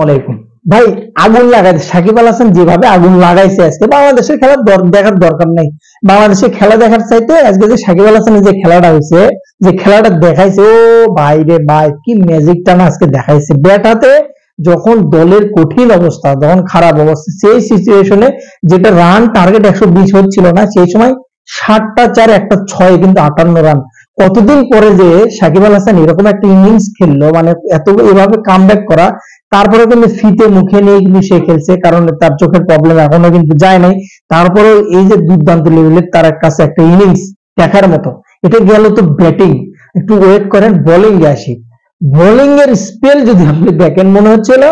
আলাইকুম ভাই। আগুন লাগাইছে সাকিব আল হাসান, যেভাবে আগুন লাগাইছে আজকে বাংলাদেশের খেলা দেখার দরকার নাই। বাংলাদেশের খেলা দেখার চাইতে আজকে যে সাকিব আল হাসানের যে খেলাটা হয়েছে, যে খেলাটা দেখাইছে, ও ভাই রে ভাই, কি ম্যাজিকটা না আজকে দেখাইছে ব্যাট হাতে। যখন দলের কঠিন অবস্থা, যখন খারাপ অবস্থা, সেই সিচুয়েশনে যেটা রান টার্গেট 120 হচ্ছিল না, সেই সময় 7টা 4 একটা 6 কিন্তু 58 রান। কতদিন পরে যে সাকিব আল হাসান এরকম একটা ইনিংস খেললো, মানে এত এভাবে কামব্যাক করা। তারপরে কিন্তু ফিতে মুখে নিয়ে কিন্তু সে খেলছে, কারণ তার চোখের প্রবলেম এখনো কিন্তু যায় নাই। তারপরে এই যে দুর্দান্ত লেভেলের তার কাছে একটা ইনিংস দেখার মতো। এটা গেল তো ব্যাটিং, একটু ওয়েট করেন বোলিং এ আসি। বোলিং এর স্পেল যদি আপনি দেখেন, মনে হচ্ছিল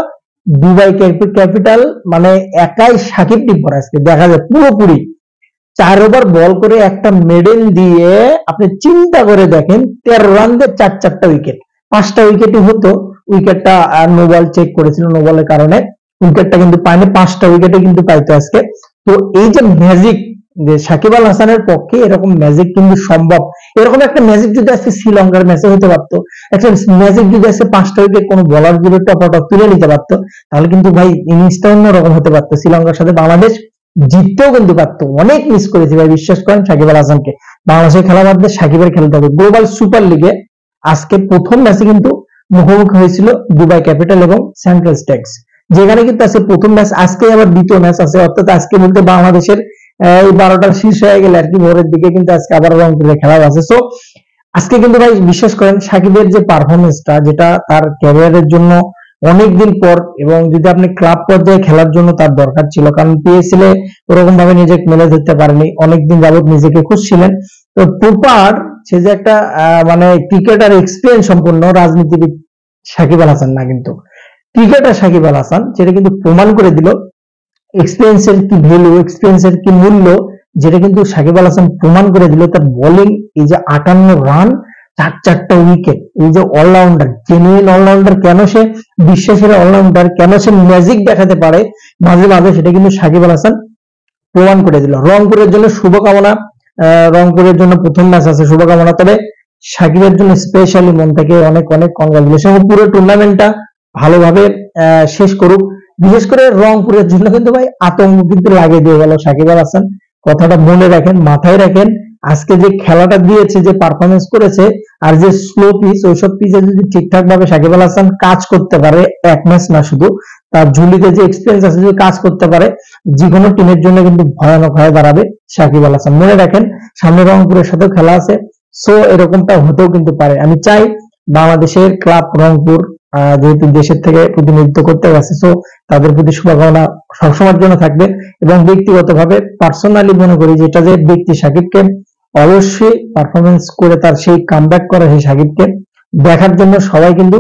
দুবাই ক্যাপিটাল মানে একাই সাকিব টিপ্পর আজকে দেখা যায় পুরোপুরি। 4 ওভার বল করে একটা মেডেন দিয়ে আপনি চিন্তা করে দেখেন, 13 রান দিয়ে 4টা উইকেট। 5টা উইকেটই হতো, উইকেটটা নো বল চেক করেছিল, নো বলের কারণে উইকেটটা কিন্তু পায়নি। 5টা উইকেটে কিন্তু পাইতো আজকে। তো এই যে ম্যাজিক, যে সাকিব আল হাসানের পক্ষে এরকম ম্যাজিক কিন্তু সম্ভব। এরকম একটা ম্যাজিক যদি আজকে শ্রীলঙ্কার ম্যাচে হতে পারতো, একটা ম্যাজিক যদি আজকে 5টা উইকেট কোনো বলার যদি টপটপ তুলে নিতে পারতো, তাহলে কিন্তু ভাই ইনিংসটা অন্যরকম হতে পারতো। শ্রীলঙ্কার সাথে বাংলাদেশ জিততেও কিন্তু পারতো। অনেক মিস করেছি ভাই, বিশ্বাস করেন সাকিব আল হাসানকে। বাংলাদেশের খেলা বাদ দিয়ে সাকিবের খেলতে হবে। গ্লোবাল সুপার লিগে আজকে প্রথম ম্যাচে কিন্তু মুখোমুখি হয়েছিল দুবাই ক্যাপিটাল এবং সেন্ট্রাল স্ট্যাক্স, যেখানে কিন্তু আজকে প্রথম ম্যাচ, আজকে আবার দ্বিতীয় ম্যাচ আছে। অর্থাৎ আজকে বলতে বাংলাদেশের এই 12টার শীর্ষ হয়ে গেলে আর কি, ভোরের দিকে কিন্তু আজকে আবার রংপুরে খেলা আছে। সো আজকে কিন্তু ভাই বিশ্বাস করেন সাকিবের যে পারফরমেন্সটা, যেটা তার ক্যারিয়ারের জন্য অনেকদিন পর, এবং যদি আপনি ক্লাব পর্যায়ে খেলার জন্য তার দরকার ছিল, কারণ পিএসএল এ ওরকম ভাবে নিজেকে মেলে ধরতে পারেনি, অনেকদিন যাবত নিজেকে খুঁজছিলেন। তো প্রপার সে যে একটা মানে ক্রিকেটার এক্সপিরিয়েন্স সম্পন্ন রাজনীতিবিদ সাকিব আল হাসান না, কিন্তু ক্রিকেটার সাকিব আল হাসান, সেটা কিন্তু প্রমাণ করে দিল এক্সপিরিয়েন্সের কি ভ্যালু, এক্সপিরিয়েন্সের কি মূল্য, যেটা কিন্তু সাকিব আল হাসান প্রমাণ করে দিল। তার বোলিং, এই যে 58 রান, 4টা উইকেট, এই যে অলরাউন্ডার, জেনুইন অলরাউন্ডার, কেন সে বিশ্বাসের অলরাউন্ডার, কেন সে ম্যাজিক দেখাতে পারে মাঝে মাঝে, সেটা কিন্তু সাকিব আল হাসান প্রমাণ করে দিল। রংপুরের জন্য শুভকামনা। রংপুরের জন্য প্রথম ম্যাচ আছে, শুভকামনা। তবে সাকিবের জন্য স্পেশালি মন থেকে অনেক অনেক কনগ্রাচুলেশন। পুরো টুর্নামেন্টটা ভালোভাবে শেষ করুক। বিশেষ করে রংপুরের জন্য কিন্তু ভাই আতঙ্ক কিন্তু লাগিয়ে দিয়ে গেল সাকিব আল হাসান। কথাটা মনে রাখেন, মাথায় রাখেন। আজকে যে খেলাটা দিয়েছে, যে পারফরমেন্স করেছে, আর যে স্লো পিচ, ওইসব পিচে যদি ঠিকঠাক ভাবে সাকিব আল হাসান কাজ করতে পারে, এক ম্যাচ না শুধু, তার ঝুলিতে যে এক্সপিরিয়েন্স আছে, যদি কাজ করতে পারে, যে কোনো টিমের জন্য কিন্তু ভয়ানক হয়ে দাঁড়াবে সাকিব আল হাসান। মনে রাখেন সামনে রংপুরের সাথেও খেলা আছে। সো এরকমটা হতেও কিন্তু পারে। আমি চাই বাংলাদেশের ক্লাব রংপুর যেহেতু দেশের থেকে প্রতিনিধিত্ব করতে গেছে, সো তাদের প্রতি শুভকামনা সবসময়ের জন্য থাকবে। এবং ব্যক্তিগতভাবে পার্সোনালি মনে করি, যেটা যে ব্যক্তি সাকিবকে অবশ্যই পারফরমেন্স করে তার সেই কামব্যাক করা, সেই সাকিবকে দেখার জন্য সবাই কিন্তু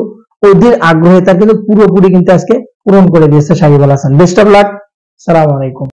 অধীর আগ্রহে, তার কিন্তু পুরোপুরি কিন্তু আজকে পূরণ করে দিয়েছে Shakib Al Hasan. Best of luck. সালাম আলাইকুম।